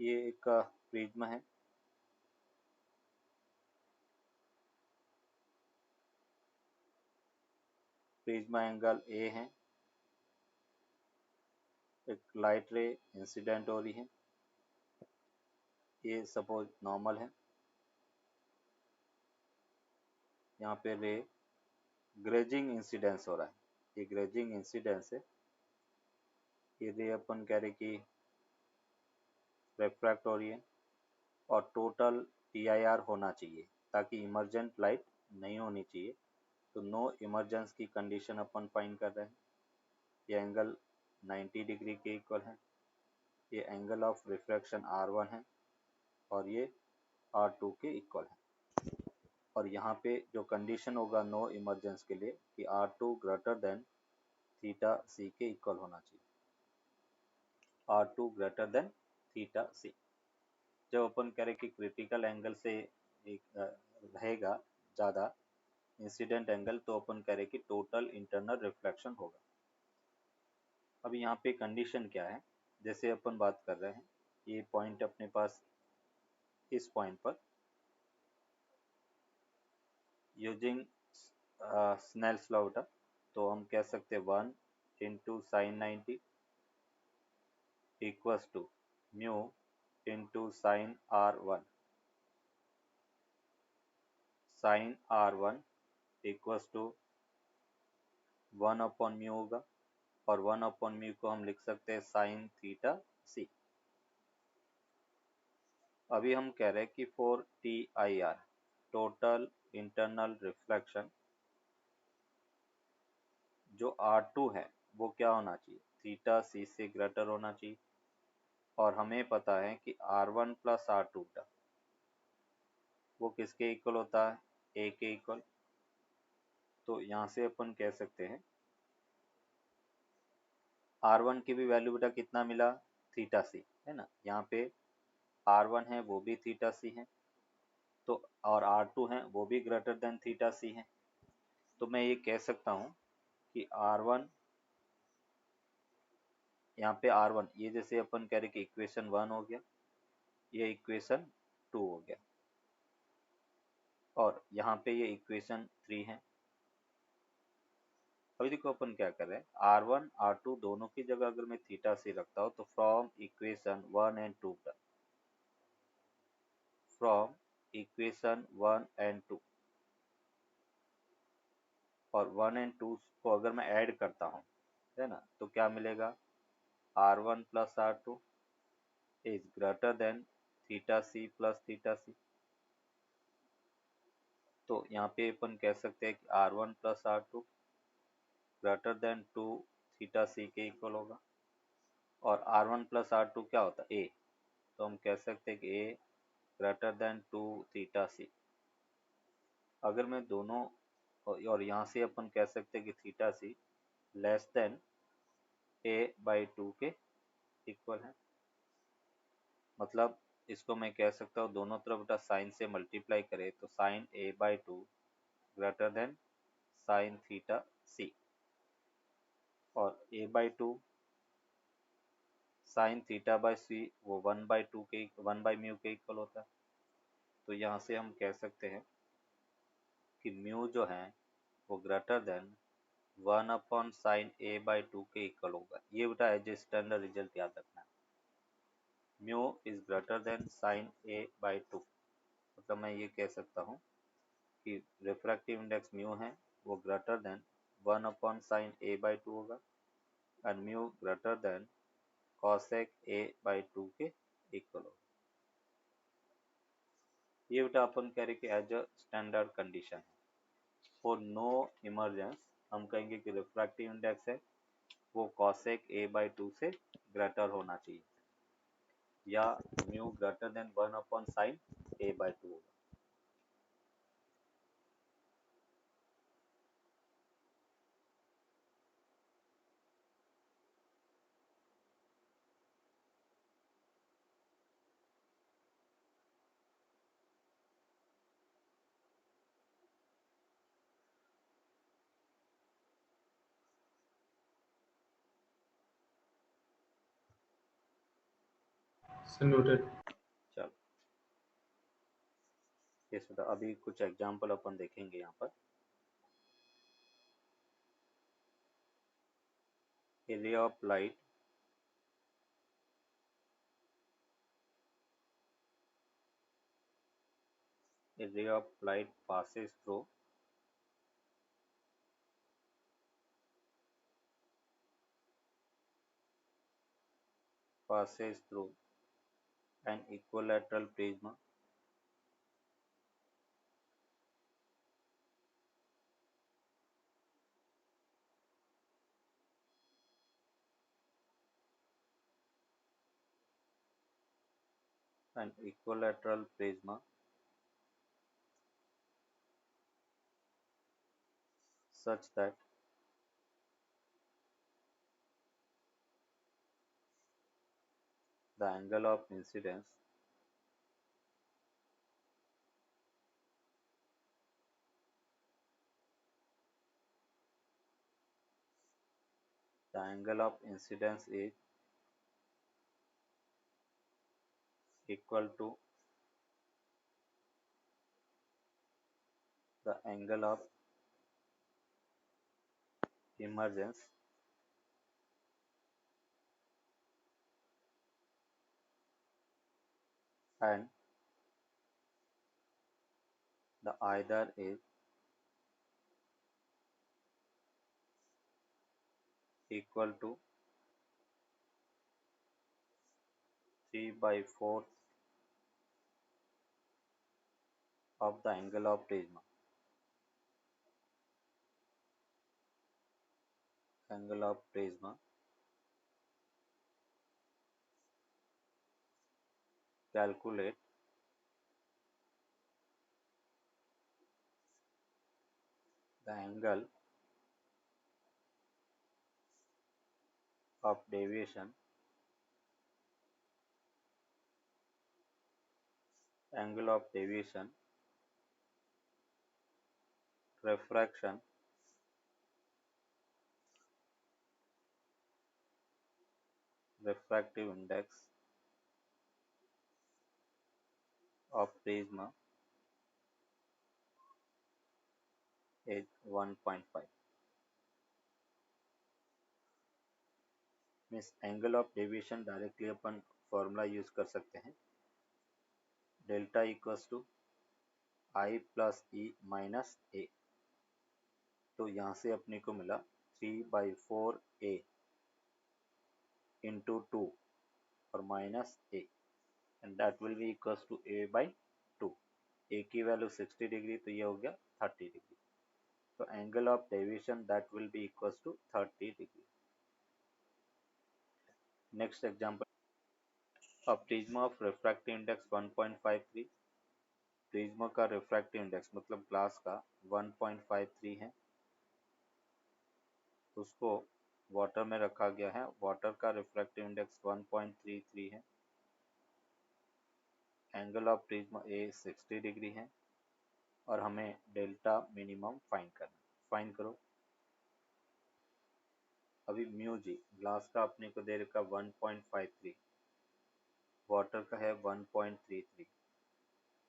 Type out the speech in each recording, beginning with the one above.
ये एक प्रिज्म है। प्रिज्म एंगल ए है। एक लाइट रे इंसिडेंट हो रही है। ये सपोज नॉर्मल है। यहाँ पे रे ग्रेजिंग इंसिडेंस हो रहा है। ये ग्रेजिंग इंसिडेंस है। ये रे अपन कह रहे कि रिफ्रैक्ट हो रही है और टोटल PIR होना चाहिए ताकि इमर्जेंट लाइट नहीं होनी चाहिए। तो नो इमर्जेंस की कंडीशन अपन फाइंड कर रहे हैं। ये एंगल 90 डिग्री के इक्वल है। ये एंगल ऑफ रिफ्रैक्शन R1 है और ये R2 के इक्वल है। और यहाँ पे जो कंडीशन होगा नो इमर्जेंस के लिए कि R2 greater than theta C के इक्वल होना चाहिए। R2 ग्रेटर देन थीटा सी। जब अपन कह रहे कि क्रिटिकल एंगल से एक रहेगा ज़्यादा इंसिडेंट एंगल, तो अपन कह रहे कि टोटल इंटरनल रिफ्लेक्शन होगा। अब यहाँ पे कंडीशन क्या है, जैसे अपन बात कर रहे हैं ये पॉइंट अपने पास, इस पॉइंट पर यूजिंग स्नेल्स लॉ बेटा, तो हम कह सकते हैं 1 into sine 90 equals to mu into sine R1। Sine R1 equals to 1 upon mu होगा और 1 अपॉन म्यू को हम लिख सकते हैं साइन थीटा सी। अभी हम कह रहे हैं कि for TIR total internal reflection जो R2 है वो क्या होना चाहिए, थीटा सी से ग्रेटर होना चाहिए। और हमें पता है कि R1 प्लस R2 वो किसके इक्वल होता है, A के इक्वल। तो यहाँ से अपन कह सकते हैं R1 की भी वैल्यू बेटा कितना मिला, थीटा सी है ना। यहाँ पे R1 है वो भी थीटा सी है, तो और R2 है वो भी ग्रेटर देन थीटा सी है। तो मैं ये कह सकता हूँ कि R1 यहाँ पे R1 ये जैसे अपन कह रहे कि इक्वेशन 1 हो गया, ये इक्वेशन 2 हो गया और यहाँ पे ये इक्वेशन 3 है। अभी देखो अपन क्या कर रहे हैं, R1 R2 दोनों की जगह अगर मैं थीटा सी रखता हूँ तो from equation 1 and 2 from equation 1 and 2 और 1 एंड 2 को अगर मैं ऐड करता हूँ है ना, तो क्या मिलेगा, R1 plus R2 is greater than theta C plus theta C. तो यहाँ पे अपन कह सकते हैं कि R1 plus R2 greater than 2 theta C के इक्वल होगा। और R1 प्लस R2 क्या होता है, A, तो हम कह सकते हैं कि A ग्रेटर देन 2 थीटा सी। अगर मैं दोनों और यहाँ से अपन कह सकते हैं कि थीटा सी लेस देन A/2 के इक्वल है। मतलब इसको मैं कह सकता हूँ दोनों तरफ बेटा साइन से मल्टीप्लाई करें तो sine A/2 greater than sine theta C. और A/2 साइन थीटा बाई सी वो 1/2 के 1/म्यू के इक्वल होता है। तो यहाँ से हम कह सकते हैं कि म्यू जो है वो greater than 1 upon sine A/2 के इक्वल होगा। ये बेटा एज ए स्टैंडर्ड रिजल्ट याद रखना है, mu is greater than sine A/2। मतलब मैं ये कह सकता हूँ कि रिफ्रैक्टिव इंडेक्स म्यू है वो greater than 1 upon sine A/2 होगा and mu greater than cosec A/2 के इक्वल होगा। ये बेटा अपन कह रहे कि एज अ स्टैंडर्ड कंडीशन है फॉर नो इमरजेंस। हम कहेंगे कि रिफ्रैक्टिव इंडेक्स है वो कॉसेक A/2 से ग्रेटर होना चाहिए या mu greater than 1 upon sine A/2 होगा। नोटेड। चलो ये सुधा अभी कुछ एग्जांपल अपन देखेंगे यहाँ पर। area of light passes through an equilateral prism an equilateral prism such that the angle of incidence is equal to the angle of emergence and the either is equal to 3/4 of the angle of prism. Angle of prism calculate the angle of deviation refraction refractive index of prism is 1.5. Means angle of deviation directly अपन formula use कर सकते हैं, delta equals to I plus E minus A. तो यहाँ से अपने को मिला 3/4 ए इंटू 2 और minus a and that will be equals to a/2। A की वैल्यू 60 डिग्री तो ये हो गया 30 डिग्री। तो angle of deviation that will be equals to 30 degree. Next example, a prism of refractive index 1.53। Prism का refractive index मतलब glass का 1.53 है, उसको वाटर में रखा गया है, वाटर का रिफ्रैक्टिव इंडेक्स 1.33 है, angle of prism A 60 degree है और हमें डेल्टा मिनिमम फाइंड करना। फाइंड करो। अभी म्यू जी ग्लास का अपने को दे रखा 1.53, वाटर का है 1.33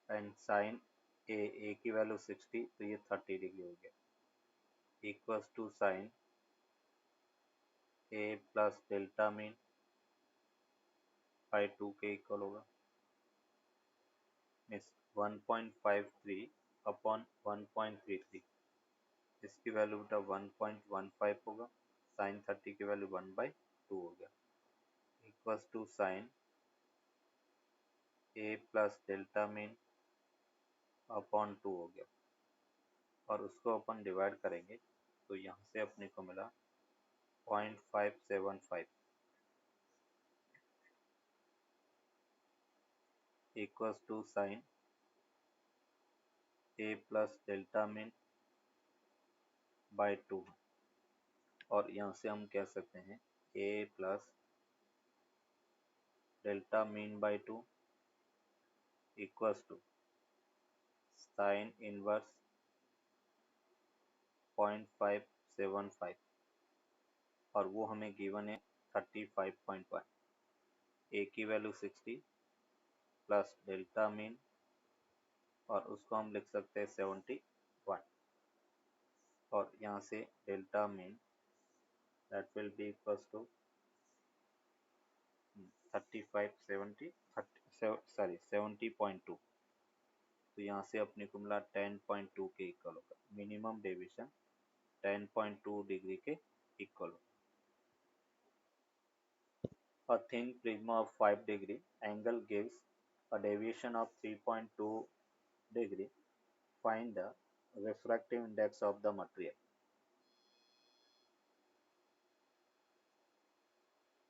एंड साइन ए की वैल्यू 60 तो ये 30 डिग्री हो गया, equals to sine A plus delta mean by 2 के इक्वल होगा। मीन्स 1.53 अपॉन 1.33, इसकी वैल्यू बेटा 1.15 होगा, साइन 30 की वैल्यू 1/2 हो गया, equals to sine A plus delta mean upon 2 हो गया और उसको अपन डिवाइड करेंगे तो यहाँ से अपने को मिला 0.575 equals to sine A plus delta mean by 2। और यहाँ से हम कह सकते हैं A plus delta mean by 2 equals to sine inverse 0.575 और वो हमें गिवन है 35.1, ए की वैल्यू 60 प्लस डेल्टा मीन, और उसको हम लिख सकते हैं 71, और यहाँ से delta mean that will be equals to 35 70 sorry 70.2। तो यहाँ से अपने को मिला 10.2 के इक्वल होगा। मिनिमम डेविएशन 10.2 डिग्री के इक्वल होगा। A thin prism of 5 degree angle gives a deviation of 3.2 degree. Find the refractive index of the material.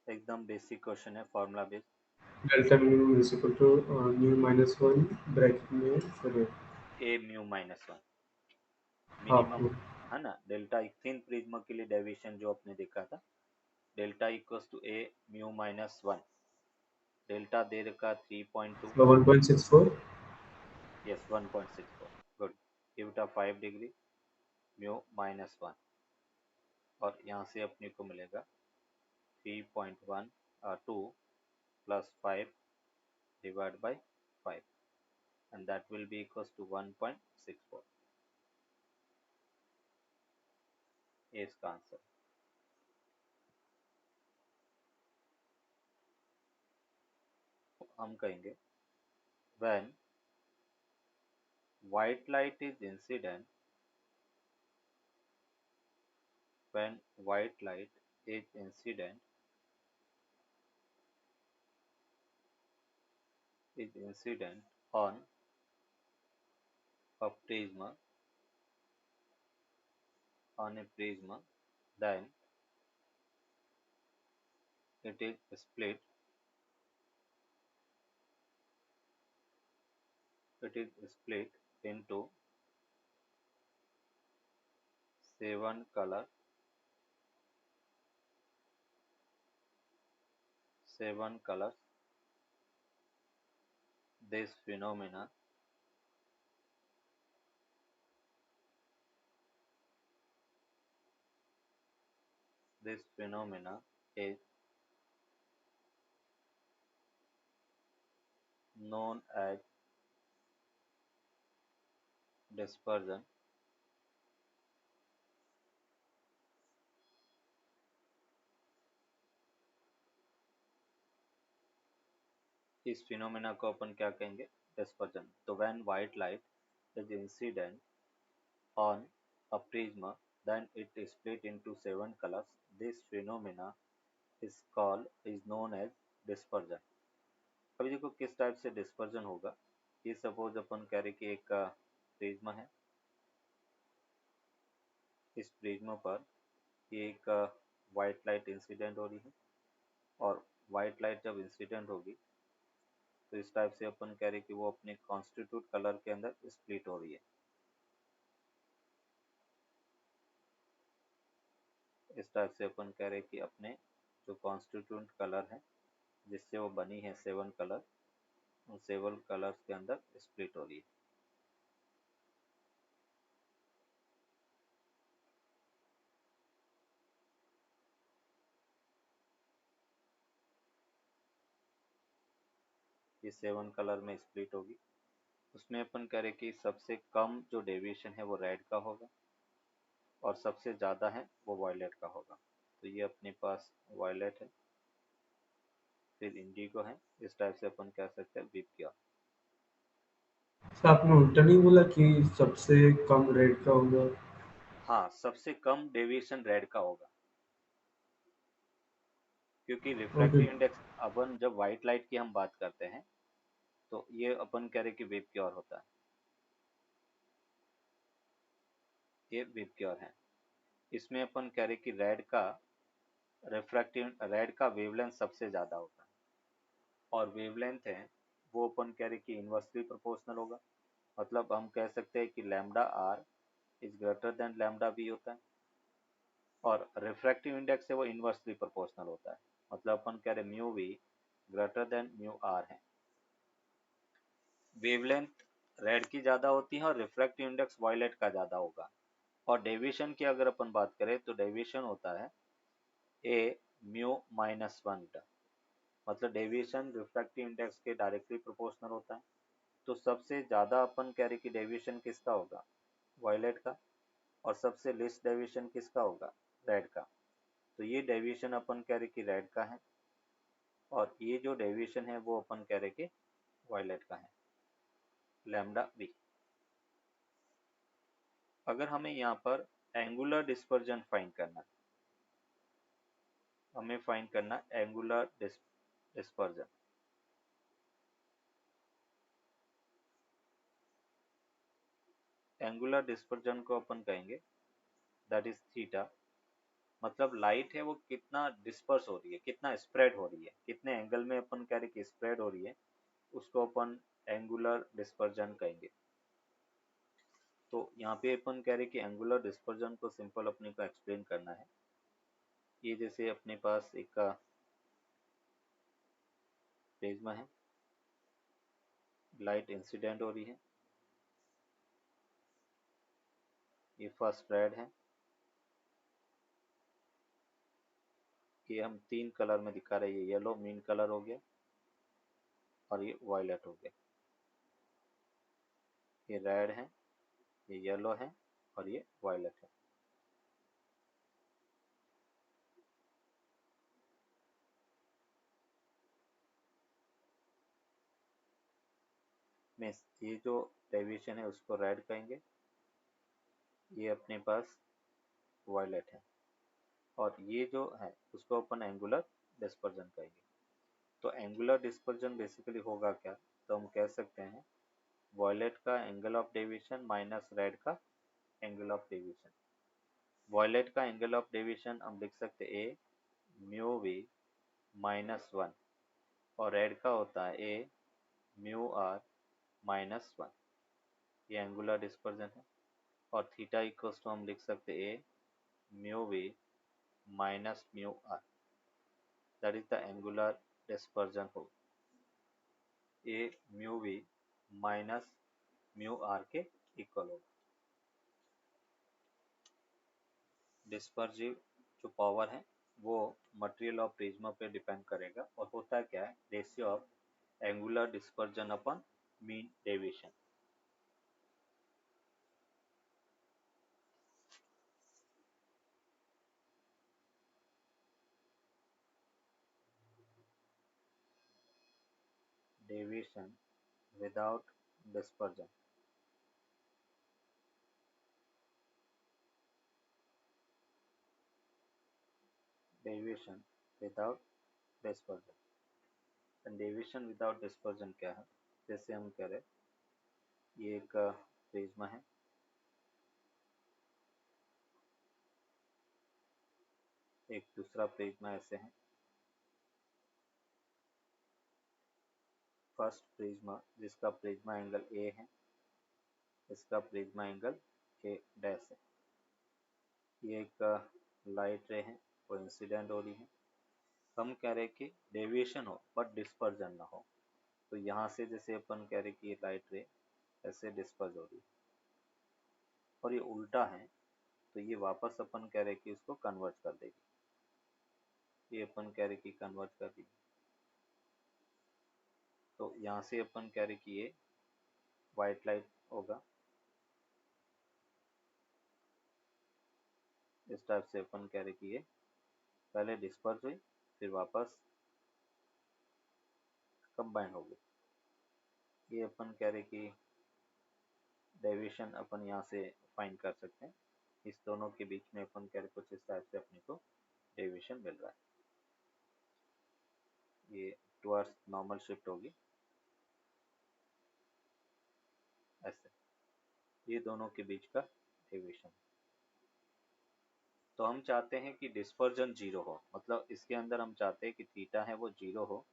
एकदम बेसिक क्वेश्चन है, formula based. Delta mu is equal to mu minus one bracket में फिर A mu minus one half minimum है ना। Delta thin prism के लिए deviation जो आपने देखा था, delta equals to A mu minus one. Delta दे रखा 3.2, 1.64 yes 1.64, good. Give it a 5 degree mu minus one, और यहाँ से अपने को मिलेगा 3.12 plus 5 divided by 5, and that will be equals to 1.64। ये इसका आंसर। हम कहेंगे when white light is incident, when white light is incident on a prism, then it is split into 7 colors, this phenomena is known as dispersion। इस phenomena को अपन क्या कहेंगे, dispersion. तो when white light is incident on a prism, then it is split into 7 colors. This phenomena is known as dispersion। अभी देखो किस type से डिस्पर्जन होगा। ये सपोज अपन कह रहे कि एक प्रिज्म है, इस प्रिज्म पर ये एक वाइट लाइट इंसिडेंट हो रही है, और वाइट लाइट जब इंसिडेंट होगी तो इस टाइप से अपन कह रहे कि वो अपने कॉन्स्टिट्यूट कलर के अंदर स्प्लिट हो रही है। इस टाइप से अपन कह रहे कि अपने जो कॉन्स्टिट्यूंट कलर है जिससे वो बनी है 7 कलर, उन 7 कलर्स के अंदर स्प्लिट हो रही है। ये 7 कलर में स्प्लिट होगी। उसमें अपन कह रहे कि सबसे कम जो डेविएशन है वो रेड का होगा, और सबसे ज़्यादा है वो वायलेट का होगा। तो ये अपने पास वायलेट है, फिर इंडिगो है। इस टाइप से अपन कह सकते हैं विपक्या। सर आपने उल्टा नहीं बोला कि सबसे कम रेट का होगा? हाँ, सबसे कम डेविएशन रेड का होगा, क्योंकि ओके रिफ्रैक्टिव इंडेक्स अपन जब व्हाइट लाइट की हम बात करते हैं तो ये अपन कह रहे कि वेब क्योर होता है, ये वेब क्योर है। इसमें अपन कह रहे कि रेड का वेवलेंथ सबसे ज़्यादा होता है, और वेवलेंथ है वो अपन कह रहे कि इन्वर्सली प्रोपोर्शनल होगा। मतलब हम कह सकते हैं कि lambda r is greater than lambda v होता है, और रिफ्रैक्टिव इंडेक्स है वो इन्वर्सली प्रोपोर्शनल होता है। मतलब अपन कह रहे mu v greater than mu r है। वेवलेंथ रेड की ज़्यादा होती है और रिफ्रैक्टिव इंडेक्स वायलेट का ज़्यादा होगा। और डेविएशन की अगर अपन बात करें तो डेविएशन होता है ए म्यू माइनस वन। मतलब डेविएशन रिफ्रैक्टिव इंडेक्स के डायरेक्टली प्रोपोर्शनल होता है। तो सबसे ज़्यादा अपन कह रहे कि डेविएशन किसका होगा, वायलेट का, और सबसे लिस्ट डेविएशन किसका होगा, रेड का। तो ये डेविएशन अपन कह रहे कि रेड का है, और ये जो डेविएशन है वो अपन कह रहे कि वायलेट का है, लैम्डा बी। अगर हमें यहाँ पर एंगुलर डिस्पर्जन फाइंड करना है, हमें फाइंड करना एंगुलर डिस्पर्जन। एंगुलर डिस्पर्जन को अपन कहेंगे दैट इज थीटा। मतलब लाइट है वो कितना डिस्पर्स हो रही है, कितना स्प्रेड हो रही है, कितने एंगल में अपन कह रहे कि स्प्रेड हो रही है, उसको अपन एंगुलर डिस्पर्जन कहेंगे। तो यहाँ पे अपन कह रहे कि एंगुलर डिस्पर्जन को सिंपल अपने को एक्सप्लेन करना है। ये जैसे अपने पास एक प्रिज्मा है, लाइट इंसिडेंट हो रही है, ये फर्स्ट रेड है, ये हम तीन कलर में दिखा रहे हैं, ये येलो मेन कलर हो गया, और ये वायलेट हो गया। ये रेड है, ये येलो है, और ये वायलेट है। मीन्स ये जो डेविएशन है उसको रेड कहेंगे, ये अपने पास वायलेट है, और ये जो है उसको अपन एंगुलर डिस्पर्जन कहेंगे। तो एंगुलर डिस्पर्जन बेसिकली होगा क्या, तो हम कह सकते हैं वायलेट का angle of deviation minus red का एंगल ऑफ डेविएशन। वायलेट का एंगल ऑफ डेविएशन हम लिख सकते ए म्यू वी -1, और रेड का होता है ए म्यू आर -1। ये एंगुलर डिस्पर्जन है। और थीटा इक्वल्स टू हम लिख सकते A mu we mu R, that is the angular dispersion हो, A mu we mu R के इक्वल होगा। डिस्पर्सिव जो पावर है वो मटेरियल ऑफ प्रिज्मा पे डिपेंड करेगा, और होता क्या है, रेशियो ऑफ एंगुलर डिस्पर्जन अपन mean deviation. Deviation without dispersion, deviation without dispersion. Deviation without dispersion क्या है, जैसे हम कह रहे ये एक प्रिज्मा है, एक दूसरा प्रिज्मा ऐसे है, फर्स्ट प्रिज्मा जिसका प्रिज्मा एंगल ए है, इसका प्रिज्मा एंगल ए डैश है। ये एक लाइट रे है, वो इंसिडेंट हो रही है। हम कह रहे कि डेविएशन हो बट डिस्पर्जन ना हो। तो यहाँ से जैसे अपन कह रहे कि ये लाइट रे ऐसे डिस्पर्ज हो रही है, और ये उल्टा है, तो ये वापस अपन कह रहे कि इसको कन्वर्ट कर देगी। ये अपन कह रहे कि कन्वर्ट कर देगी। तो यहाँ से अपन कह रहे कि ये वाइट लाइट होगा, इस टाइप से अपन कह रहे कि ये पहले डिस्पर्ज हुई, फिर वापस कंबाइन हो गई। ये अपन कह रहे कि डेविएशन अपन यहाँ से फाइंड कर सकते हैं। इस दोनों के बीच में अपन कह रहे कुछ इस टाइप से अपने को डेविएशन मिल रहा है। ये टुवर्ड्स नॉर्मल शिफ्ट होगी ऐसे, ये दोनों के बीच का डेविएशन। तो हम चाहते हैं कि डिस्पर्जन जीरो हो, मतलब इसके अंदर हम चाहते हैं कि थीटा है वो जीरो हो।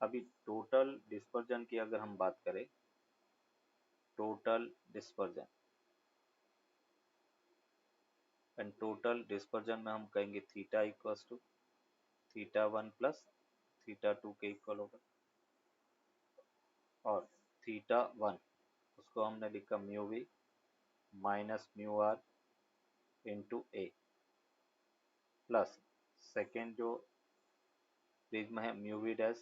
अभी टोटल डिस्पर्जन की अगर हम बात करें, total dispersion, and total dispersion में हम कहेंगे theta equals to theta 1 plus theta 2 के इक्वल होगा। और थीटा 1 उसको हमने लिखा mu we mu r into a, plus second जो प्रिज्म है mu we dash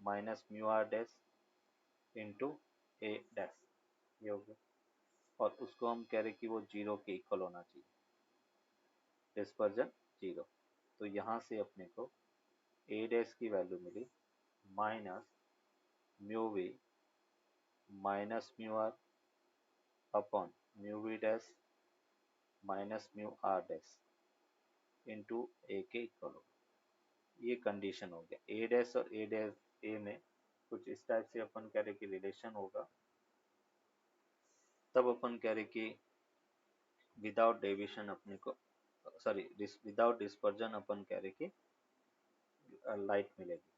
minus mu are dash into a dash, ये हो गया। और उसको हम कह रहे कि वो जीरो के इक्वल होना चाहिए, डिस्पर्जन जीरो। तो यहाँ से अपने को ए डैश की वैल्यू मिली minus mu we minus mu are upon mu we dash minus mu are dash into A के इक्वल होगा। ये कंडीशन हो गया। ए डैश और ए डैश ए में कुछ इस टाइप से अपन कह रहे कि रिलेशन होगा, तब अपन कह रहे कि विदाउट डेविएशन अपने को, सॉरी विदाउट डिस्पर्जन अपन कह रहे कि लाइट मिलेगी।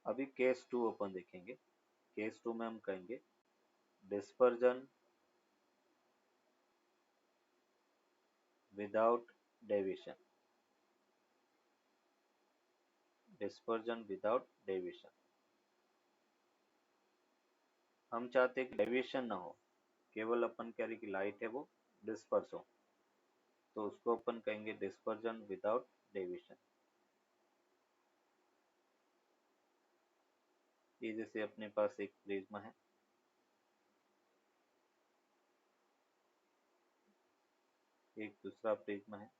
अभी केस 2 अपन देखेंगे। केस 2 में हम कहेंगे dispersion without deviation, dispersion without deviation. हम चाहते हैं कि डेविएशन ना हो, केवल अपन कह रहे कि लाइट है वो डिस्पर्स हो, तो उसको अपन कहेंगे डिस्पर्जन विदाउट डेविएशन। ये जैसे अपने पास एक प्रिज्म है, एक दूसरा प्रिज्म है,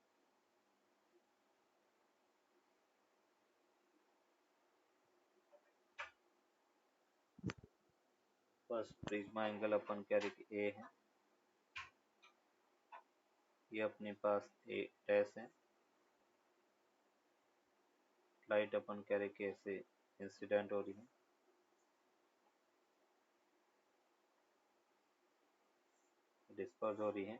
फर्स्ट प्रिज्मा एंगल अपन कह रहे कि ए है, ये अपने पास ए डैश है, लाइट अपन कह रहे कि ऐसे इंसिडेंट हो रही है, डिस्पर्स हो रही है।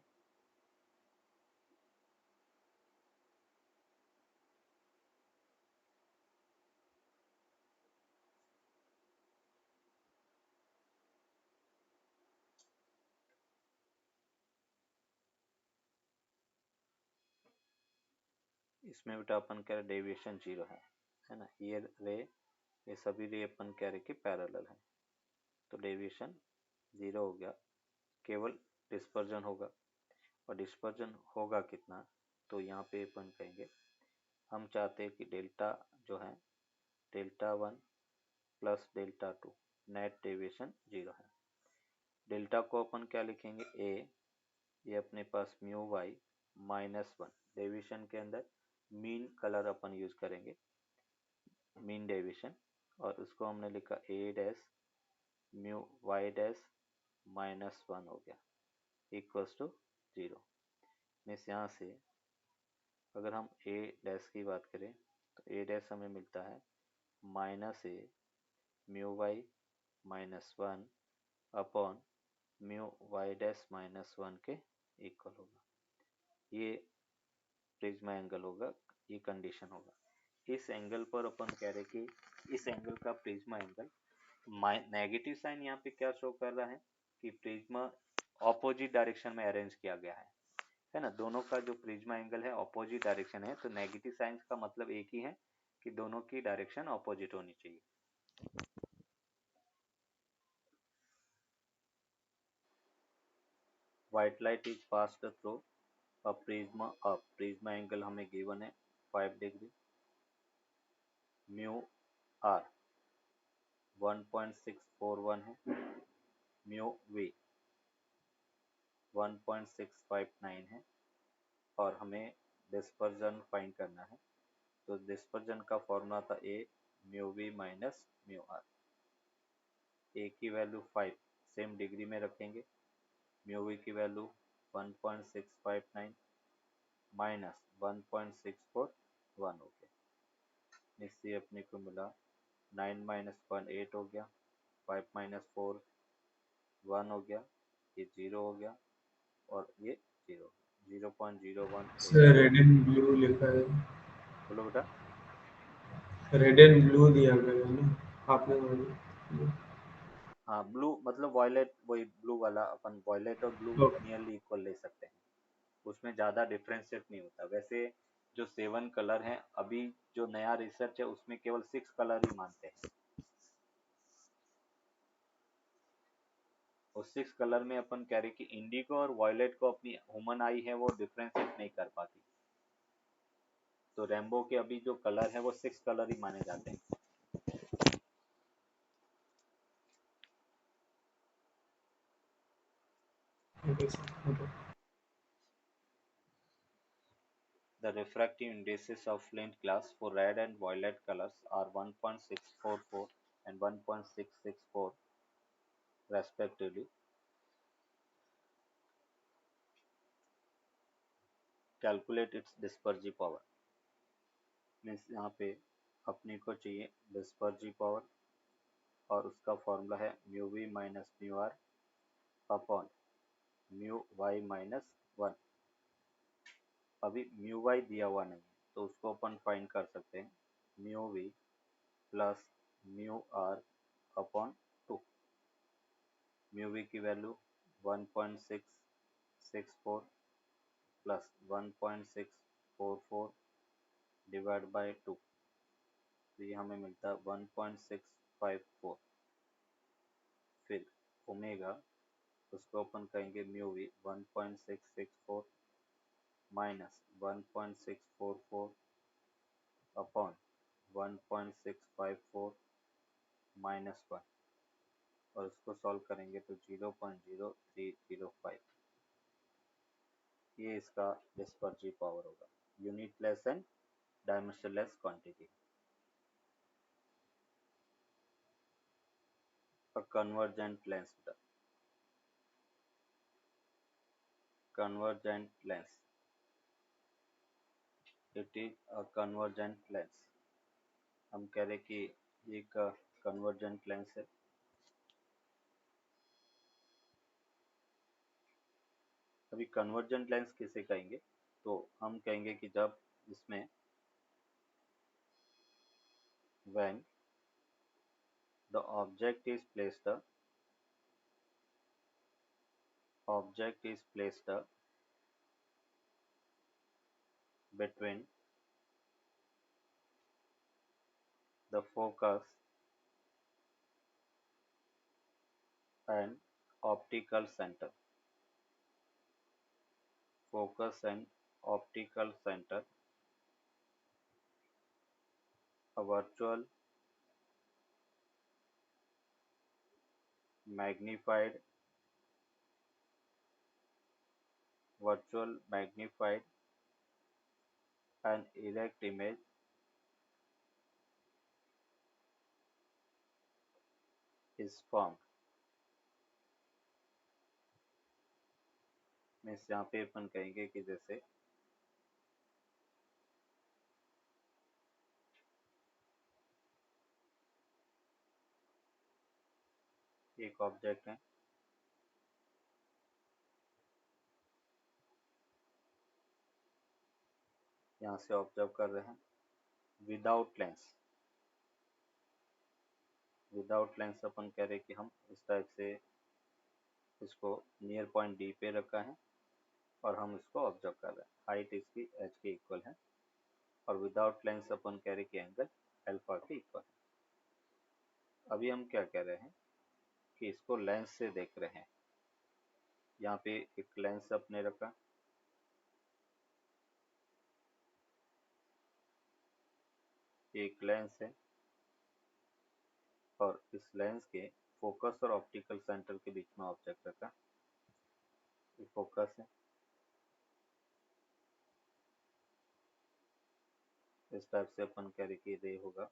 इसमें बेटा अपन कह रहे डेविएशन जीरो है ना। ये रे, ये सभी रे अपन कह रहे कि पैरेलल है, तो डेविएशन जीरो हो गया, केवल डिस्पर्जन होगा। और डिस्पर्जन होगा कितना, तो यहाँ पे अपन कहेंगे हम चाहते हैं कि डेल्टा जो है delta 1 plus delta 2, net deviation zero है। डेल्टा को अपन क्या लिखेंगे ए, ये अपने पास म्यू वाई माइनस 1, डेविएशन के अंदर मीन कलर अपन यूज करेंगे, मीन डेविएशन, और उसको हमने लिखा A dash mu Y dash minus 1 हो गया इक्वल्स टू जीरो। मीन्स यहाँ से अगर हम ए डैश की बात करें तो ए डैश हमें मिलता है minus A mu Y minus 1 upon mu Y dash minus 1 के इक्वल होगा। ये प्रिज्मा एंगल होगा, ये कंडीशन होगा। इस एंगल पर अपन कह रहे कि इस एंगल का प्रिज्मा एंगल, नेगेटिव साइन यहाँ पे क्या शो कर रहा है कि प्रिज्मा ऑपोजिट डायरेक्शन में अरेंज किया गया है ना। दोनों का जो प्रिज्मा एंगल है ऑपोजिट डायरेक्शन है, तो नेगेटिव साइंस का मतलब एक ही है कि दोनों की डायरेक्शन ऑपोजिट होनी चाहिए। White light is passed through a Prisma angle हमें गिवन है 5 डिग्री, म्यू आर 1.641 है, म्यू वी 1.659 है, और हमें डिस्पर्जन फाइंड करना है। तो डिस्पर्जन का फॉर्मूला था A mu we minus mu R. A की वैल्यू 5 सेम डिग्री में रखेंगे, म्यू वी की वैल्यू 1.659 माइनस 1.641 हो गया। इससे अपने को मिला 9 माइनस 1 8 हो गया, 5 माइनस 4 1 हो गया, ये 0 हो गया, और ये 0, 0.01। सर रेड एंड ब्लू लिखा है। बोलो बेटा। रेड एंड ब्लू दिया गया है ना आपने बोला। हाँ ब्लू मतलब वॉयलेट, वही ब्लू वाला, अपन वॉयलेट और ब्लू ओके। नियरली इक्वल ले सकते हैं, उसमें ज़्यादा डिफ्रेंशिएट नहीं होता। वैसे जो 7 कलर हैं, अभी जो नया रिसर्च है उसमें केवल 6 कलर ही मानते हैं। उस 6 कलर में अपन कह रहे कि इंडिगो और वॉयलेट को अपनी ह्यूमन आई है वो डिफ्रेंशिएट नहीं कर पाती। तो रेनबो के अभी जो कलर है वो 6 कलर ही माने जाते हैं। Okay sir, okay. The refractive indices of flint glass for red and violet colors are 1.644 and 1.664 respectively. Calculate its dispersive power. Means यहाँ पे अपने को चाहिए डिस्पर्सिव पावर और उसका फॉर्मूला है mu we minus mu are upon mu Y minus 1। अभी mu Y दिया हुआ नहीं है तो उसको अपन फाइंड कर सकते हैं mu v plus mu are upon 2। Mu we की वैल्यू 1.664 प्लस 1.644 डिवाइड बाय 2, तो ये हमें मिलता है 1.654। फिर ओमेगा उसको अपन कहेंगे mu v 1.664 minus 1.644 upon 1.654 minus 1, और इसको सॉल्व करेंगे तो 0.0305। ये इसका डिस्पर्सिव पावर होगा, unitless and dimensionless quantity. A convergent lens, convergent lens, it is a convergent lens। हम कह रहे कि ये एक convergent lens है। अभी convergent lens किसे कहेंगे, तो हम कहेंगे कि जब इसमें when the object is placed between the focus and optical center, focus and optical center, a magnified virtual magnified and erect image is formed। Means यहाँ पे अपन कहेंगे कि जैसे एक ऑब्जेक्ट है, यहाँ से ऑब्जर्व कर रहे हैं विदाउट लेंस। विदाउट लेंस अपन कह रहे हैं कि हम इस टाइप से इसको नियर पॉइंट डी पे रखा है और हम इसको ऑब्जर्व कर रहे हैं, हाइट इसकी एच के इक्वल है, और विदाउट लेंस अपन कह रहे हैं कि एंगल अल्फा के इक्वल है। अभी हम क्या कह रहे हैं कि इसको लेंस से देख रहे हैं। यहाँ पे एक लेंस अपने रखा, एक लेंस है और इस लेंस के फोकस और ऑप्टिकल सेंटर के बीच में ऑब्जेक्ट रखा। ये फोकस है, इस टाइप से अपन कह रहे कि रे होगा।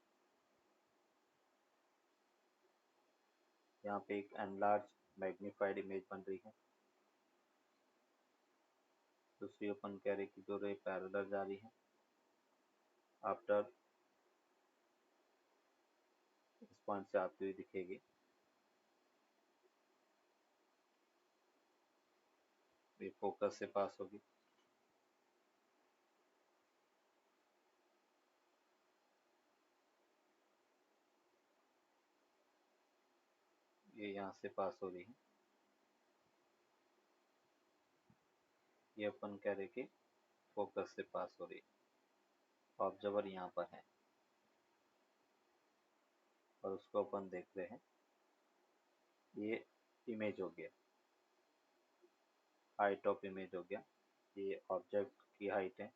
यहाँ पे एक एनलार्ज मैग्नीफाइड इमेज बन रही है। दूसरी अपन कह रहे कि जो रे पैरेलल जा रही है, आफ्टर इस पॉइंट से आती हुई दिखेगी। ये फोकस से पास होगी, ये यहाँ से पास हो रही है। ये अपन कह रहे कि फोकस से पास हो रही है, ऑब्जर्वर यहाँ पर है और उसको अपन देख रहे हैं। ये इमेज हो गया, हाइट ऑफ इमेज हो गया। ये ऑब्जेक्ट की हाइट है,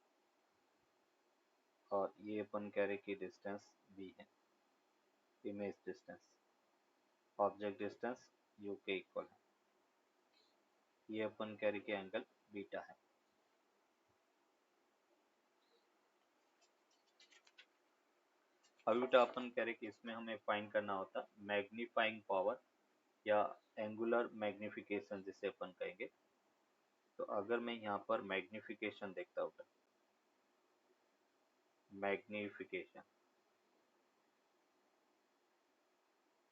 और ये अपन कह रहे कि डिस्टेंस बी है, image distance, object distance you के इक्वल है, ये अपन कह रहे कि एंगल बीटा है। अभी बेटा अपन कह रहे कि इसमें हमें फाइंड करना होता मैग्नीफाइंग पावर या एंगुलर मैग्निफिकेशन जिसे अपन कहेंगे। तो अगर मैं यहाँ पर मैग्निफिकेशन देखता हूँ, मैग्निफिकेशन,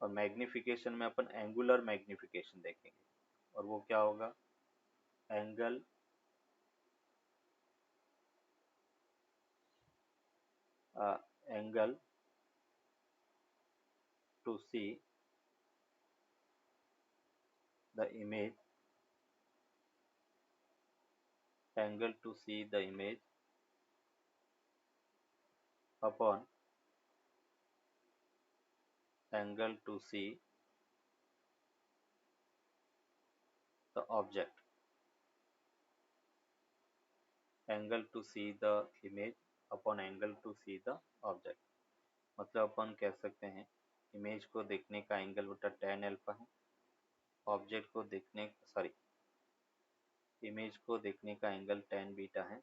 और मैग्निफिकेशन में अपन एंगुलर मैग्निफिकेशन देखेंगे, और वो क्या होगा, angle angle to see the image, angle to see the image upon angle to see the object, angle to see the image upon angle to see the object। मतलब अपन कह सकते हैं इमेज को देखने का एंगल बेटा tan अल्फा है, ऑब्जेक्ट को देखने सॉरी इमेज को देखने का एंगल tan बीटा है,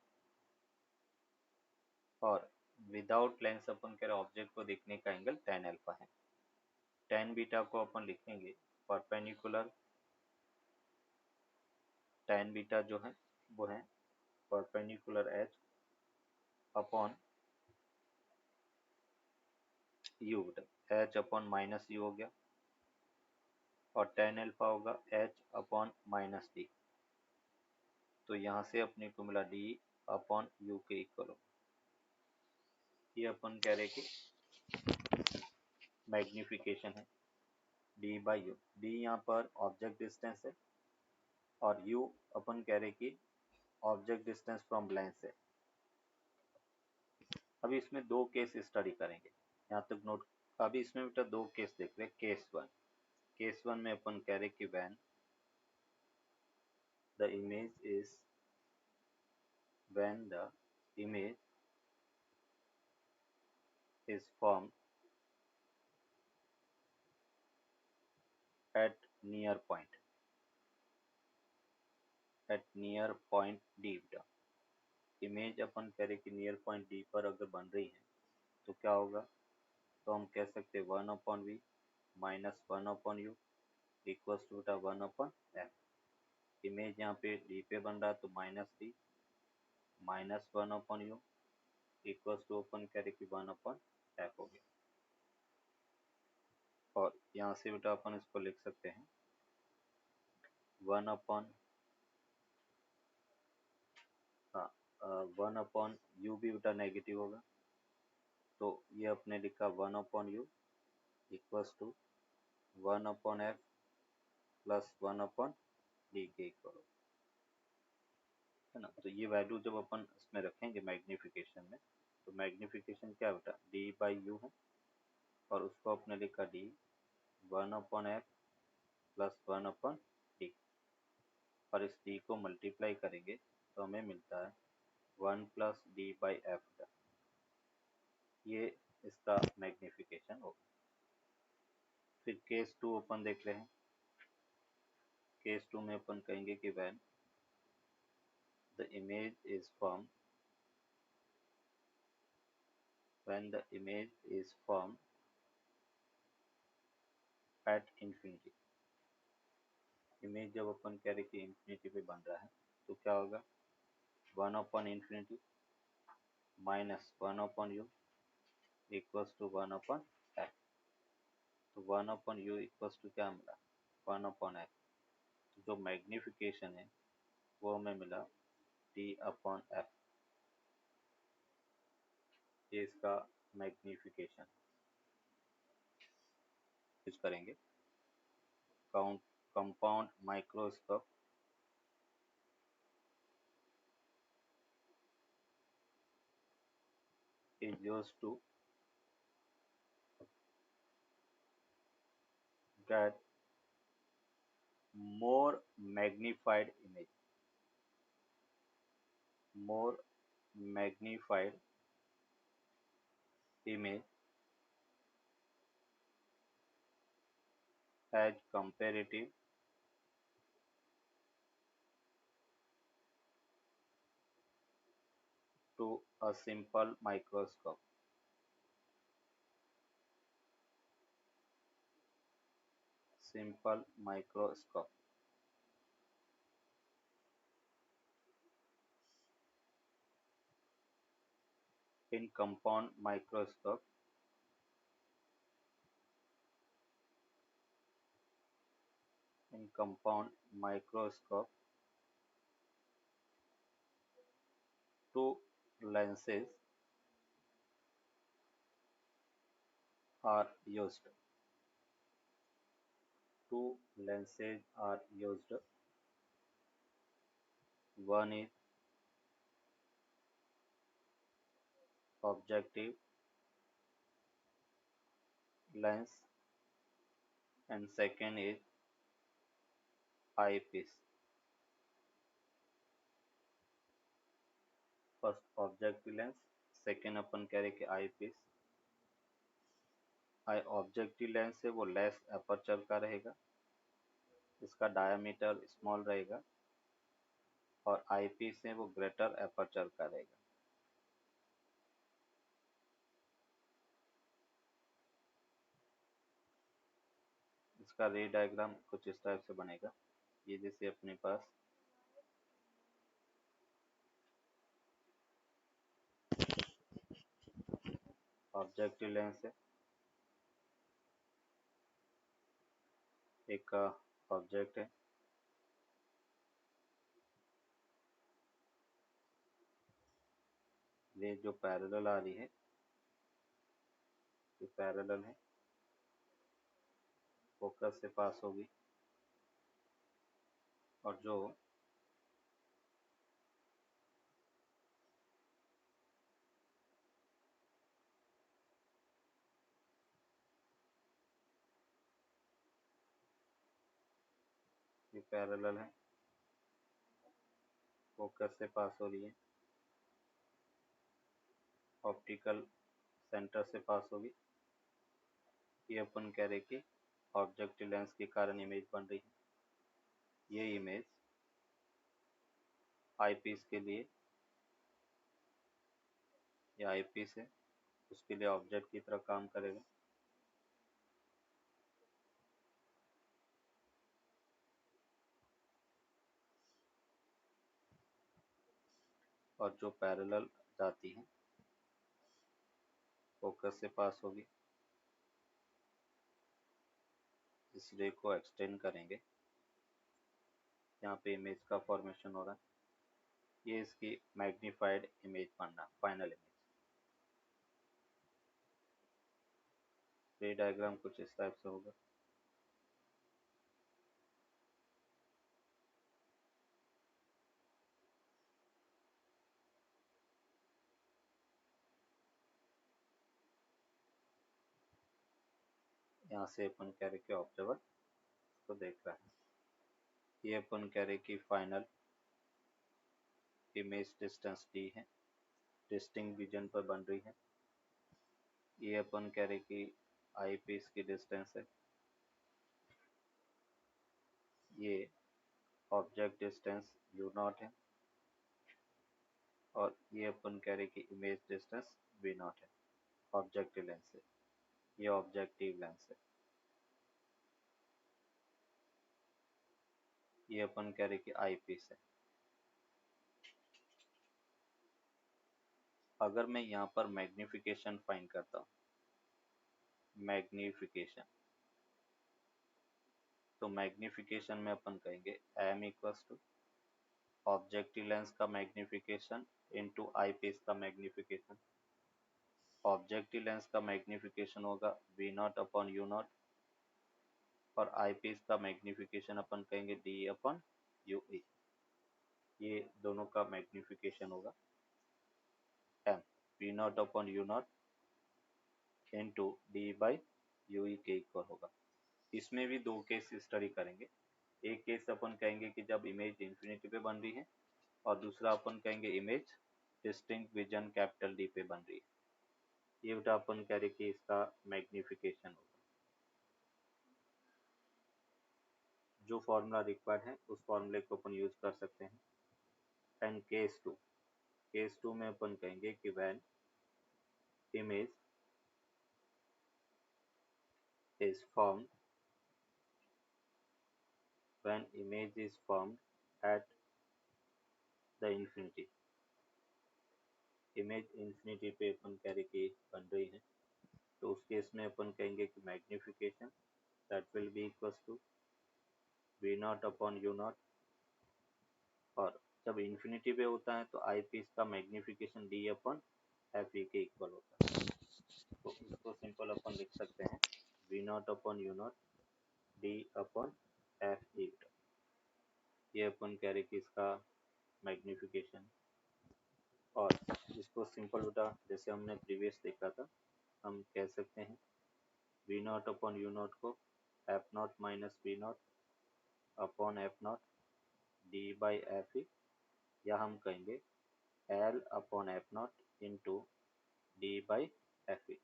और विदाउट लेंस अपन कह रहे ऑब्जेक्ट को देखने का एंगल tan अल्फा है। tan बीटा को अपन लिखेंगे परपेंडिकुलर, tan बीटा जो है वो है perpendicular h upon you, h upon minus u हो गया, और tan अल्फा होगा h अपॉन माइनस डी। तो यहाँ से अपने को मिला d अपॉन यू के इक्वल हो। ये अपन कह रहे कि मैग्निफिकेशन है d बाई यू, d यहाँ पर ऑब्जेक्ट डिस्टेंस है, और u अपन कह रहे कि ऑब्जेक्ट डिस्टेंस फ्रॉम लेंस है। अभी इसमें दो केस स्टडी करेंगे, यहाँ तक नोट। अभी इसमें बेटा दो केस देख रहे हैं। केस वन में अपन कह रहे कि when the image is formed at near point D बेटा, इमेज अपन कह रहे कि नियर पॉइंट डी पर अगर बन रही है तो क्या होगा, तो हम कह सकते हैं 1/v minus 1/u equals to बेटा 1/f। इमेज यहाँ पे डी पे बन रहा है तो minus D minus 1/u equals to अपन कह रहे कि 1/f हो गया। और यहाँ से बेटा अपन इसको लिख सकते हैं 1/u भी बेटा नेगेटिव होगा, तो ये अपने लिखा 1/u equals to 1/f plus 1/d के इक्वल है ना। तो ये वैल्यू जब अपन इसमें रखेंगे मैग्निफिकेशन में, तो मैग्निफिकेशन क्या बेटा d बाई यू है, और उसको अपने लिखा d 1/f प्लस 1/d, और इस d को मल्टीप्लाई करेंगे तो हमें मिलता है 1 प्लस डी बाई एफ का, ये इसका मैग्निफिकेशन होगा। फिर केस टू अपन देख रहे हैं। केस टू में अपन कहेंगे कि when the image is form at infinity, image जब अपन कह रहे कि इंफिनिटी पे बन रहा है तो क्या होगा, 1/infinity minus 1/u equals to 1/f। तो 1/u इक्वल्स टू क्या मिला, 1/f। जो मैग्निफिकेशन है वो हमें मिला d/f, ये इसका मैग्निफिकेशन यूज करेंगे। Compound microscope is used to get more magnified image, more magnified image as comparative to a simple microscope. Simple microscope. In compound microscope, in compound microscope, two lenses are used. Two lenses are used. One is objective lens and second is eyepiece. First objective lens, second अपन कह रहे कि eyepiece. आई objective lens है वो less aperture का रहेगा, इसका diameter small रहेगा, और आईपीस है वो ग्रेटर अपर्चर का रहेगा. इसका रे डायग्राम कुछ इस टाइप से बनेगा. ये जैसे अपने पास ऑब्जेक्टिव लेंस है, एक ऑब्जेक्ट है, ये जो पैरेलल आ रही है ये पैरेलल है, फोकस से पास होगी, और जो ये पैरेलल है, फोकस से पास हो रही है, ऑप्टिकल सेंटर से पास होगी. ये अपन कह रहे कि ऑब्जेक्टिव लेंस के कारण इमेज बन रही है. ये इमेज आईपीस के लिए, ये आईपीस है उसके लिए ऑब्जेक्ट की तरह काम करेगा. और जो पैरेलल जाती है फोकस से पास होगी, इस रे को एक्सटेंड करेंगे, यहाँ पे इमेज का फॉर्मेशन हो रहा है. ये इसकी मैग्नीफाइड इमेज बनना, फाइनल इमेज. रे डायग्राम कुछ इस टाइप से होगा. यहाँ से अपन कह रहे कि ऑब्जर्वर को देख रहा है. ये अपन कह रहे कि फाइनल इमेज डिस्टेंस डी है, डिस्टिंक्ट विजन पर बन रही है. ये अपन कह रहे कि आई पीस की डिस्टेंस है, ये ऑब्जेक्ट डिस्टेंस यू नॉट है, और ये अपन कह रहे कि इमेज डिस्टेंस वी नॉट है ऑब्जेक्टिव लेंस से. ये ऑब्जेक्टिव लेंस है. ये अपन कह रहे कि आई पीस है. अगर मैं यहाँ पर मैग्निफिकेशन फाइंड करता हूँ, मैग्निफिकेशन, तो मैग्निफिकेशन में अपन कहेंगे m equals to objective lens का मैग्निफिकेशन इनटू आई पीस का मैग्निफिकेशन. ऑब्जेक्टिव लेंस का मैग्निफिकेशन होगा v not upon you not, और आई पीस का मैग्निफिकेशन अपन कहेंगे डी अपॉन यू ई. ये दोनों का मैग्निफिकेशन होगा m, v not upon you not into d by u e के इक्वल होगा. इसमें भी दो केस स्टडी करेंगे. एक केस अपन कहेंगे कि जब इमेज इंफिनिटी पे बन रही है, और दूसरा अपन कहेंगे image distinct vision capital D पे बन रही है. ये बेटा अपन कह रहे कि इसका मैग्निफिकेशन होगा। जो फॉर्मूला रिक्वायर्ड है उस फॉर्मूले को अपन यूज कर सकते हैं। एंड केस टू में अपन कहेंगे कि when image is formed when image is formed at the infinity। Image infinity पे अपन कह रहे कि बन रही है, तो उस केस में अपन कहेंगे कि magnification that will be equals to v not upon you not. और जब इंफिनिटी पे होता है तो आई पीस का magnification d upon f e के इक्वल होता है। तो इसको सिंपल अपन लिख सकते हैं we not upon you not d upon f ई। ये अपन कह रहे कि इसका मैग्निफिकेशन। और इसको सिंपल बेटा जैसे हमने प्रीवियस देखा था, हम कह सकते हैं we not upon you not को F not minus V not upon F not D by F E, या हम कहेंगे L upon F not into D by F ई।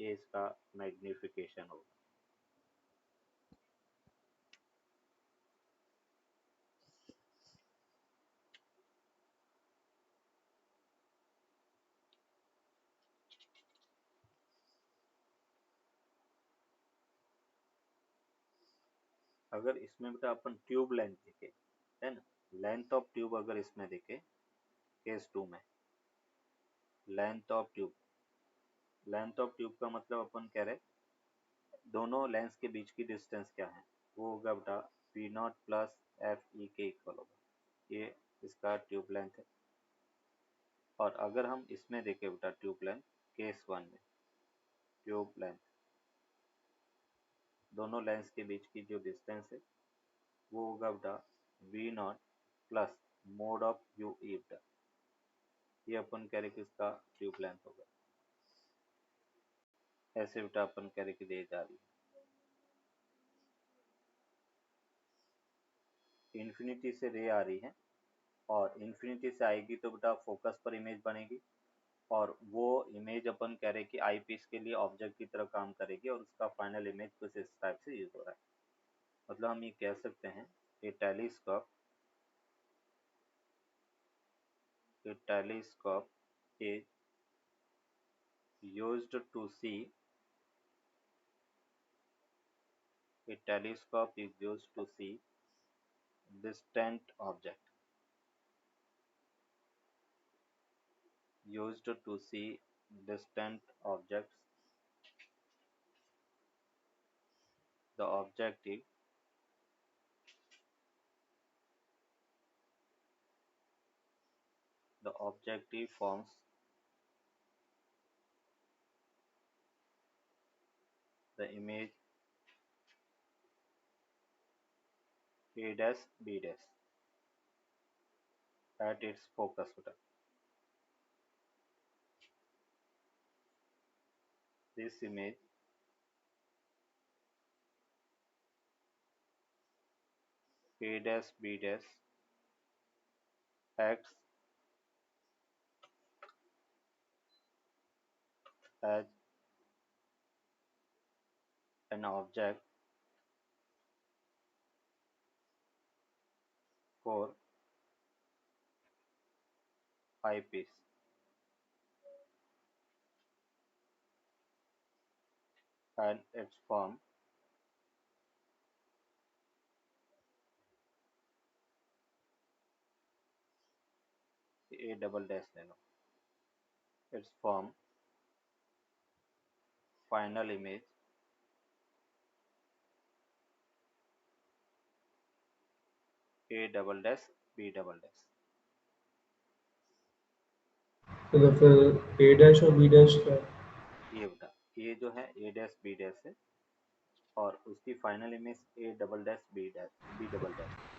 ये इसका मैग्निफिकेशन होगा। अगर इसमें बेटा अपन ट्यूब लेंथ देखे, है ना, लेंथ ऑफ ट्यूब अगर इसमें देखे केस टू में, length of tube, length of tube का मतलब अपन कह रहे दोनों लेंस के बीच की डिस्टेंस क्या है, वो होगा बेटा v not plus f e के इक्वल होगा। ये इसका ट्यूब लेंथ है। और अगर हम इसमें देखें बेटा ट्यूब लेंथ केस वन में, ट्यूब लेंथ दोनों लेंस के बीच की जो डिस्टेंस है वो होगा बेटा v not plus mod of u e बेटा। ये अपन कह रहे कि इसका ट्यूब लेंथ होगा। ऐसे बेटा अपन कह रहे कि दे जा रही है, इन्फिनिटी से रे आ रही है और इन्फिनिटी से आएगी तो बेटा फोकस पर इमेज बनेगी, और वो इमेज अपन कह रहे कि आई पीस के लिए ऑब्जेक्ट की तरह काम करेगी और उसका फाइनल इमेज कुछ इस टाइप से यूज हो रहा है। मतलब हम ये कह सकते हैं ए telescope is used to see a telescope is used to see distant object, used to see distant objects. The objective the objective forms the image A dash B dash at its focus button. This image A dash B dash acts as an object for eyepiece and its form A double dash ले लो, its form final image A double dash B double dash। तो फिर ए dash और B dash क्या है? ये बेटा ये जो है A डैश B डैश है और उसकी final image A double dash B double dash.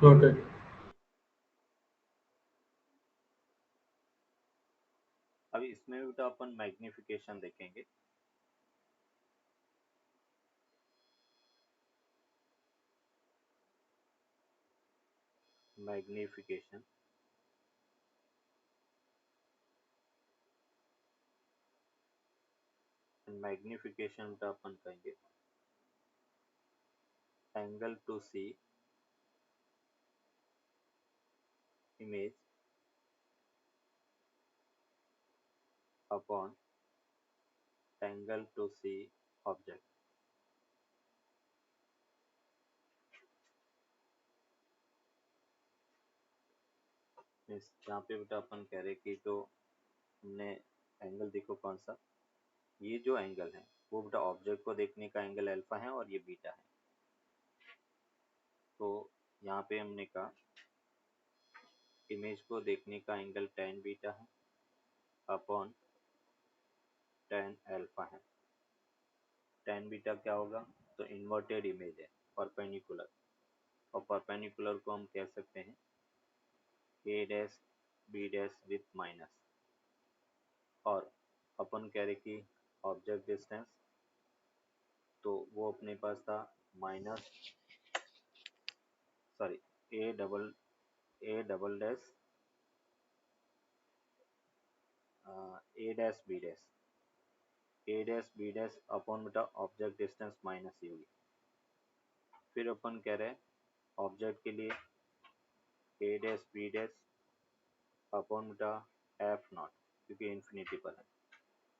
Noted. अभी इसमें भी तो अपन मैग्निफिकेशन देखेंगे। मैग्निफिकेशन, मैग्निफिकेशन का अपन कहेंगे angle to see image upon angle to see object. Means यहाँ पे बेटा अपन कह रहे कि जो हमने एंगल देखो कौन सा, ये जो एंगल है वो बेटा ऑब्जेक्ट को देखने का एंगल अल्फा है और ये बीटा है। तो यहाँ पे हमने कहा इमेज को देखने का एंगल tan बीटा है अपॉन tan अल्फा है। tan बीटा क्या होगा, तो इन्वर्टेड इमेज है, परपेंडिकुलर, और परपेंडिकुलर को हम कह सकते हैं a dash b dash with minus. और अपन कह रहे कि ऑब्जेक्ट डिस्टेंस, तो वो अपने पास था minus, sorry, a double dash a dash B dash, a dash B dash upon बेटा ऑब्जेक्ट डिस्टेंस माइनस ये हुई। फिर अपन कह रहे हैं ऑब्जेक्ट के लिए A dash B dash upon बेटा एफ नॉट, क्योंकि इन्फिनिटी पर है।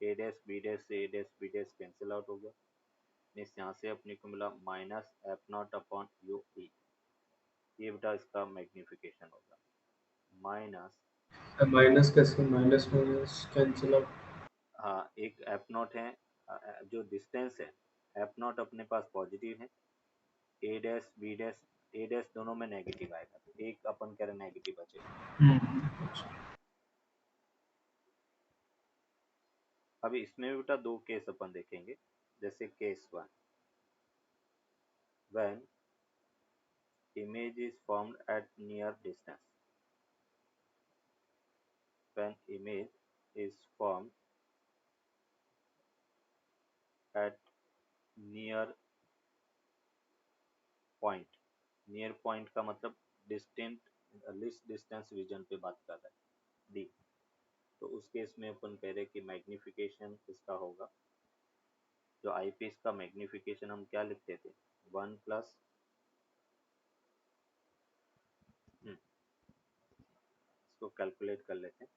ए डैश बी डैश से A dash B dash cancel out हो गया, मीन्स यहाँ से अपने को मिला minus F not upon you E. ये बेटा इसका मैग्निफिकेशन होगा माइनस, माइनस कैसे, माइनस माइनस कैंसिल आउट। हाँ एक एफ नॉट है, जो डिस्टेंस है एफ नॉट अपने पास पॉजिटिव है, A dash B dash, a dash दोनों में नेगेटिव आएगा, तो एक अपन कह रहे नेगेटिव बचेगा। अभी इसमें भी बेटा दो केस अपन देखेंगे। जैसे case one, when image is formed at near distance, when image is formed at near point, near point का मतलब डिस्टेंट, लिस्ट डिस्टेंस रीजन पे बात कर रहा है डी। तो उस केस में अपन कह रहे कि मैग्निफिकेशन इसका होगा, जो आई पीस का मैग्निफिकेशन हम क्या लिखते थे, वन प्लस, इसको कैलकुलेट कर लेते हैं।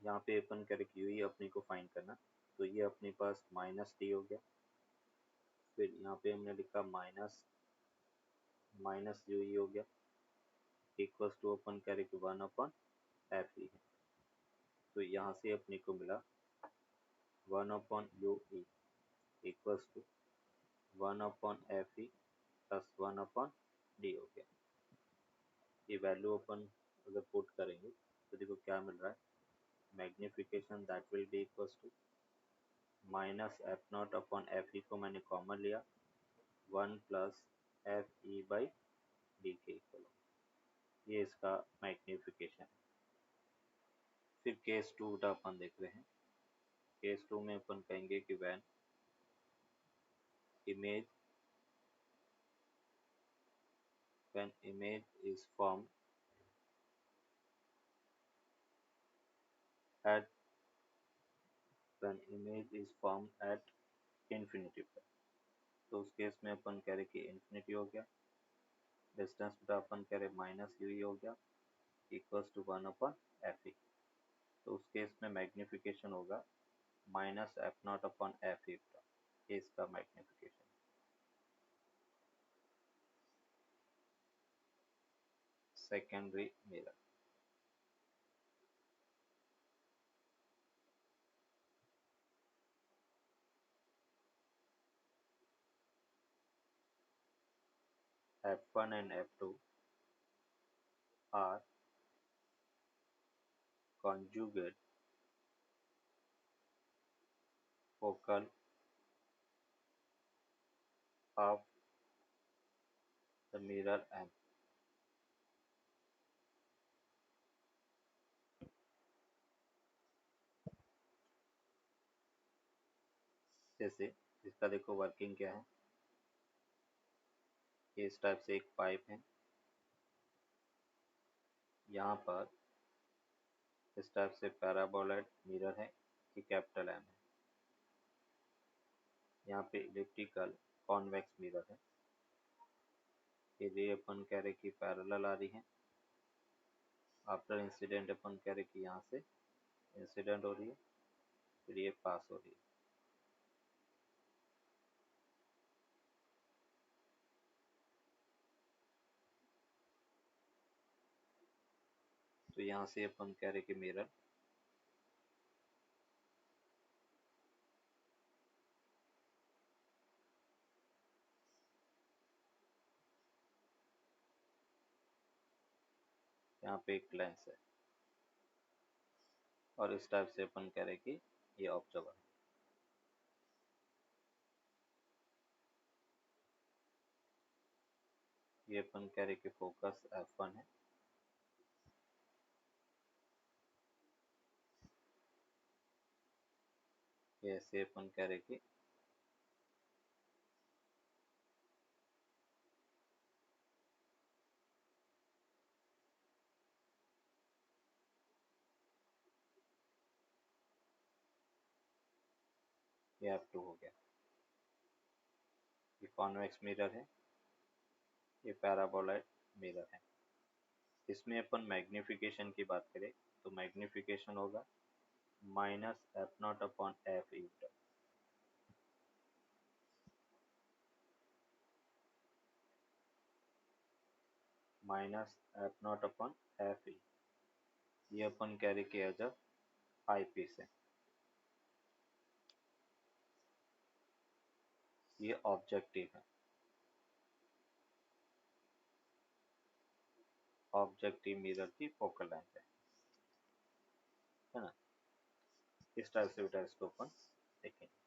यहाँ पे अपन करें कि यू अपने को फाइंड करना, तो ये अपने पास माइनस डी हो गया। फिर यहाँ पे हमने लिखा माइनस माइनस यू हो गया, इक्वल्स टू अपन करें कि वन अपन एफ ई है। तो यहाँ से अपने को मिला one upon you e equals to one upon f e plus one upon d हो गया। ये वैल्यू अपन अगर पुट करेंगे तो देखो क्या मिल रहा है, magnification that will be equals to minus F not upon f e को मैंने कॉमन लिया, one plus f e by d के इक्वल, ये इसका मैग्निफिकेशन है। फिर केस टू का अपन देख रहे हैं। केस टू में अपन कहेंगे कि when image when image is formed at when image is formed at infinity पर, तो उस केस में अपन कह रहे कि इन्फिनिटी हो गया, डिस्टेंस बेटा अपन कह रहे माइनस यू हो गया equals to one upon f e. तो उस केस में मैग्निफिकेशन होगा minus F not upon f ई, ये इसका magnification. Secondary mirror, F1 and F2 are conjugate focal of the mirror M. जैसे इसका देखो वर्किंग क्या है। ये इस टाइप से एक पाइप है, यहाँ पर इस टाइप से पैराबोलॉइड मिरर है, ये कैपिटल एम है। यहाँ पे इलिप्टिकल कॉन्वेक्स मिरर है, ये रे अपन कह रहे कि पैरेलल आ रही है। आफ्टर इंसिडेंट अपन कह रहे कि यहाँ से इंसिडेंट हो रही है, फिर ये पास हो रही है। तो यहाँ से अपन कह रहे कि मिरर यहाँ पे एक लेंस है, और इस टाइप से अपन कह रहे कि ये ऑब्जर्वर है। ये अपन कह रहे कि फोकस F1 है, ये ऐसे अपन कह रहे कि ये F2 हो गया। ये कॉन्वेक्स मिरर है, ये पैराबोलॉइड मिरर है। इसमें अपन मैग्निफिकेशन की बात करें तो मैग्निफिकेशन होगा -F0/F E, -F0/F E। ये अपन कैरी किया जब आई पीस है। ये ऑब्जेक्टिव है, ऑब्जेक्टिव मिरर की फोकल लेंथ है ना। इस टाइप से भी टेस्ट को अपन देखेंगे।